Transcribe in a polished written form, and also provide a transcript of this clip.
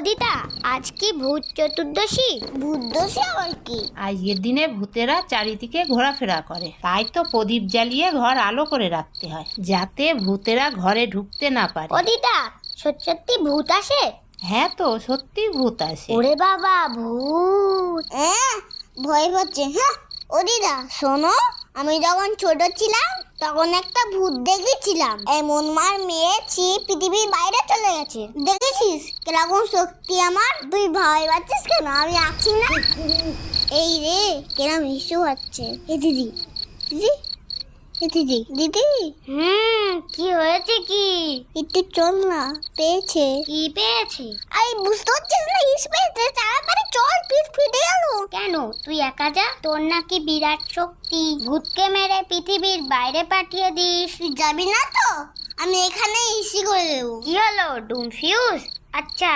দিদা, আজ কি ভূত চতুর্দশী? ভূতদশী আবার কি? আজকের দিনে ভূতেরা চারিদিকে ঘোরাফেরা করে, তাই তো প্রদীপ জ্বালিয়ে ঘর আলো করে রাখতে হয়, যাতে ভূতেরা ঘরে ঢুকতে না পারে। ও দিদা, সত্যি সত্যি ভূত আসে? হ্যাঁ তো, সত্যি ভূত আসে। ওরে বাবা, ভূত! ভয় হচ্ছে। হ্যাঁ, ও দিদা শোনো, আমি যখন ছোট ছিলাম তখন একটা ভূত দেখেছিলাম, এমন মার মেরেছি পৃথিবীর বাইরে চলে গেছে। দেখেছিস কিরকম শক্তি আমার? তুই ভয় পাচ্ছিস কেন? আমি আছি না। এই রে, কিরম ইস্যু হচ্ছে। এ দিদি, দিদি, এ দিদি, দিদি। কি হয়েছে? কি একটু চল না, পেয়েছে। কি পেয়েছে? আই বুঝতে পারছিস না? ইস পেয়েছে, তাড়াতাড়ি চল, পিঠ ফেটে গেল। কেন, তুই একা যা, তোর নাকি বিরাট শক্তি, ভূতকে মেরে পৃথিবীর বাইরে পাঠিয়ে দিস। তুই যাবি না তো? আমি এখানে ইসি করে দেবো। কি হলো, ডুম ফিউজ? আচ্ছা